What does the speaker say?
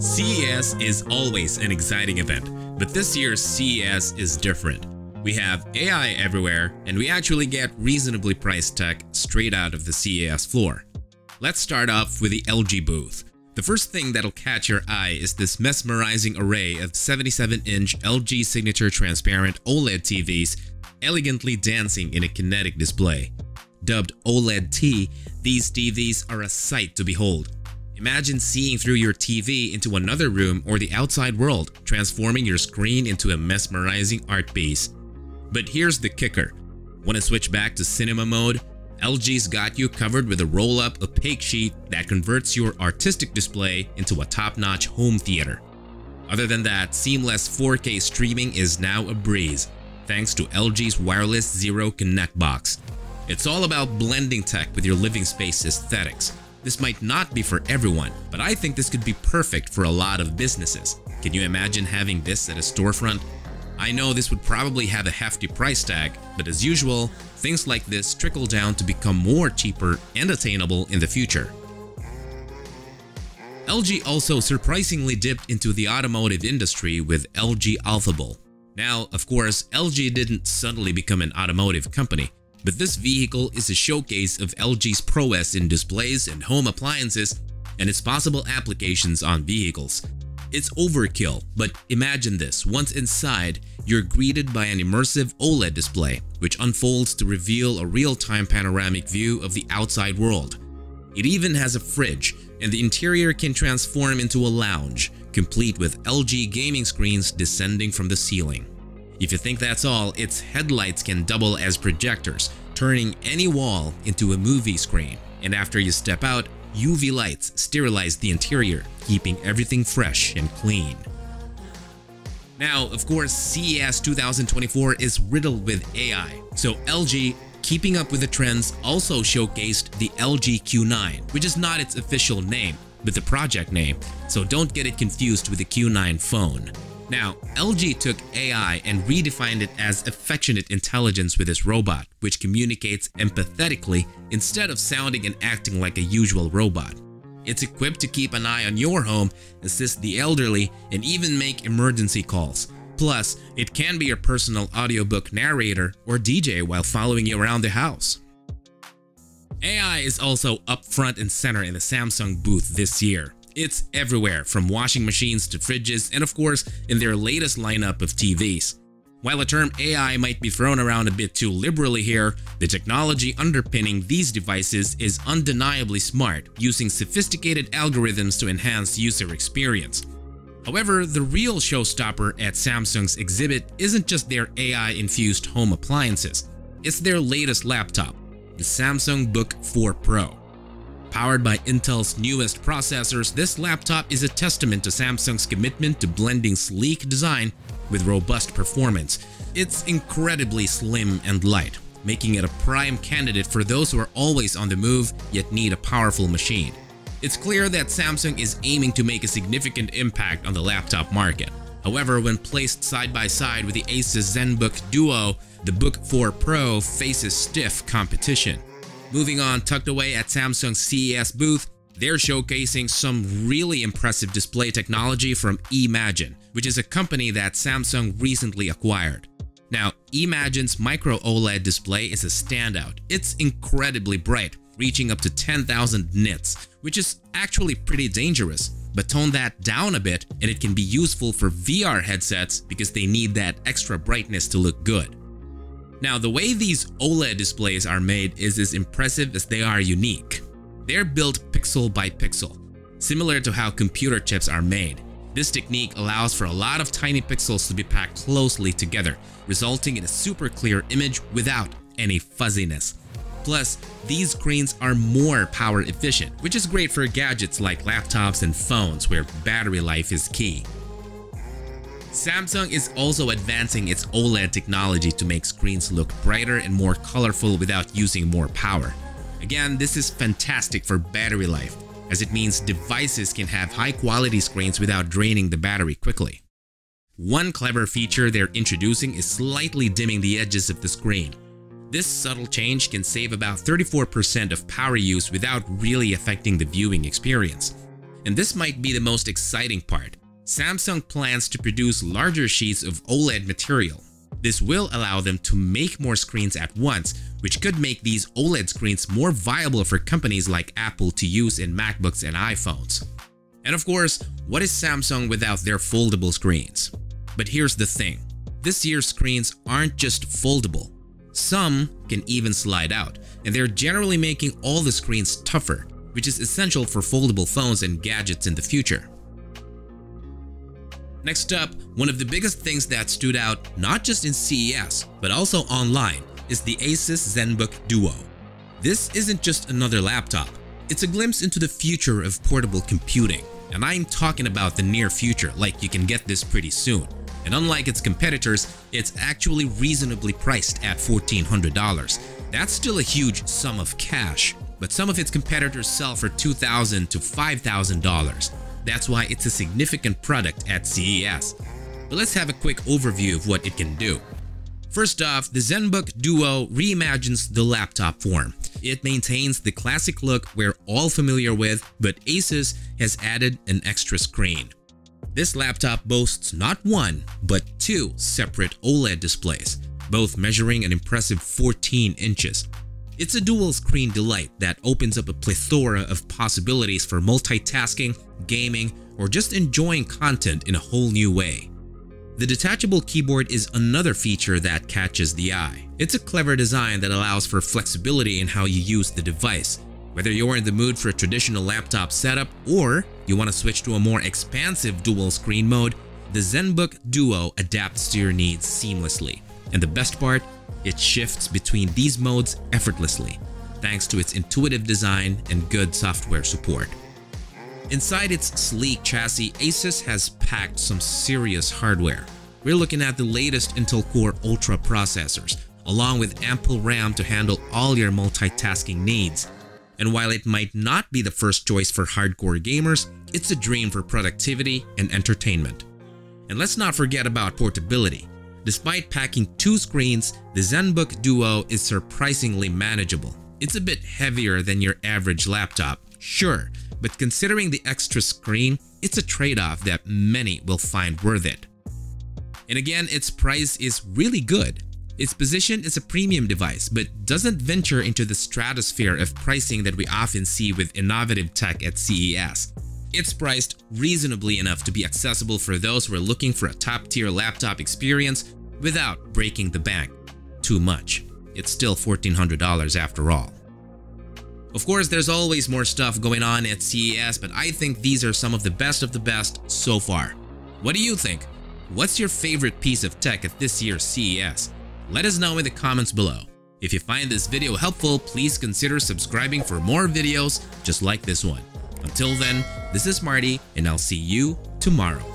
CES is always an exciting event, but this year's CES is different. We have AI everywhere, and we actually get reasonably priced tech straight out of the CES floor. Let's start off with the LG booth. The first thing that'll catch your eye is this mesmerizing array of 77-inch LG signature transparent OLED TVs elegantly dancing in a kinetic display. Dubbed OLED T, these TVs are a sight to behold. Imagine seeing through your TV into another room or the outside world, transforming your screen into a mesmerizing art piece. But here's the kicker. Want to switch back to cinema mode? LG's got you covered with a roll-up opaque sheet that converts your artistic display into a top-notch home theater. Other than that, seamless 4K streaming is now a breeze, thanks to LG's wireless Zero Connect box. It's all about blending tech with your living space aesthetics. This might not be for everyone, but I think this could be perfect for a lot of businesses. Can you imagine having this at a storefront? I know this would probably have a hefty price tag, but as usual, things like this trickle down to become more cheaper and attainable in the future. LG also surprisingly dipped into the automotive industry with LG AlphaBable. Now, of course, LG didn't suddenly become an automotive company, but this vehicle is a showcase of LG's prowess in displays and home appliances and its possible applications on vehicles. It's overkill, but imagine this. Once inside, you're greeted by an immersive OLED display, which unfolds to reveal a real-time panoramic view of the outside world. It even has a fridge, and the interior can transform into a lounge, complete with LG gaming screens descending from the ceiling. If you think that's all, its headlights can double as projectors, turning any wall into a movie screen. And after you step out, UV lights sterilize the interior, keeping everything fresh and clean. Now, of course, CES 2024 is riddled with AI, so LG, keeping up with the trends, also showcased the LG Q9, which is not its official name, but the project name, so don't get it confused with the Q9 phone. Now, LG took AI and redefined it as affectionate intelligence with its robot, which communicates empathetically instead of sounding and acting like a usual robot. It's equipped to keep an eye on your home, assist the elderly, and even make emergency calls. Plus, it can be your personal audiobook narrator or DJ while following you around the house. AI is also up front and center in the Samsung booth this year. It's everywhere, from washing machines to fridges, and of course, in their latest lineup of TVs. While the term AI might be thrown around a bit too liberally here, the technology underpinning these devices is undeniably smart, using sophisticated algorithms to enhance user experience. However, the real showstopper at Samsung's exhibit isn't just their AI-infused home appliances. It's their latest laptop, the ZenBook 4 Pro. Powered by Intel's newest processors, this laptop is a testament to Samsung's commitment to blending sleek design with robust performance. It's incredibly slim and light, making it a prime candidate for those who are always on the move yet need a powerful machine. It's clear that Samsung is aiming to make a significant impact on the laptop market. However, when placed side by side with the Asus Zenbook Duo, the Book 4 Pro faces stiff competition. Moving on, tucked away at Samsung's CES booth, they're showcasing some really impressive display technology from Imagine, which is a company that Samsung recently acquired. Now, Imagine's micro OLED display is a standout. It's incredibly bright, reaching up to 10,000 nits, which is actually pretty dangerous. But tone that down a bit and it can be useful for VR headsets because they need that extra brightness to look good. Now, the way these OLED displays are made is as impressive as they are unique. They're built pixel by pixel, similar to how computer chips are made. This technique allows for a lot of tiny pixels to be packed closely together, resulting in a super clear image without any fuzziness. Plus, these screens are more power efficient, which is great for gadgets like laptops and phones where battery life is key. Samsung is also advancing its OLED technology to make screens look brighter and more colorful without using more power. Again, this is fantastic for battery life, as it means devices can have high-quality screens without draining the battery quickly. One clever feature they're introducing is slightly dimming the edges of the screen. This subtle change can save about 34% of power use without really affecting the viewing experience. And this might be the most exciting part. Samsung plans to produce larger sheets of OLED material. This will allow them to make more screens at once, which could make these OLED screens more viable for companies like Apple to use in MacBooks and iPhones. And of course, what is Samsung without their foldable screens? But here's the thing. This year's screens aren't just foldable. Some can even slide out, and they're generally making all the screens tougher, which is essential for foldable phones and gadgets in the future. Next up, one of the biggest things that stood out not just in CES, but also online, is the Asus Zenbook Duo. This isn't just another laptop. It's a glimpse into the future of portable computing, and I'm talking about the near future, like you can get this pretty soon. And unlike its competitors, it's actually reasonably priced at $1,400. That's still a huge sum of cash, but some of its competitors sell for $2,000 to $5,000. That's why it's a significant product at CES. But let's have a quick overview of what it can do. First off, the ZenBook Duo reimagines the laptop form. It maintains the classic look we're all familiar with, but Asus has added an extra screen. This laptop boasts not one, but two separate OLED displays, both measuring an impressive 14 inches. It's a dual screen delight that opens up a plethora of possibilities for multitasking, gaming, or just enjoying content in a whole new way. The detachable keyboard is another feature that catches the eye. It's a clever design that allows for flexibility in how you use the device. Whether you're in the mood for a traditional laptop setup or you want to switch to a more expansive dual screen mode, the ZenBook Duo adapts to your needs seamlessly. And the best part, it shifts between these modes effortlessly, thanks to its intuitive design and good software support. Inside its sleek chassis, Asus has packed some serious hardware. We're looking at the latest Intel Core Ultra processors, along with ample RAM to handle all your multitasking needs. And while it might not be the first choice for hardcore gamers, it's a dream for productivity and entertainment. And let's not forget about portability. Despite packing two screens, the ZenBook Duo is surprisingly manageable. It's a bit heavier than your average laptop, sure, but considering the extra screen, it's a trade-off that many will find worth it. And again, its price is really good. Its position is a premium device, but doesn't venture into the stratosphere of pricing that we often see with innovative tech at CES. It's priced reasonably enough to be accessible for those who are looking for a top-tier laptop experience without breaking the bank too much. It's still $1,400 after all. Of course, there's always more stuff going on at CES, but I think these are some of the best so far. What do you think? What's your favorite piece of tech at this year's CES? Let us know in the comments below. If you find this video helpful, please consider subscribing for more videos just like this one. Until then, this is Marty, and I'll see you tomorrow.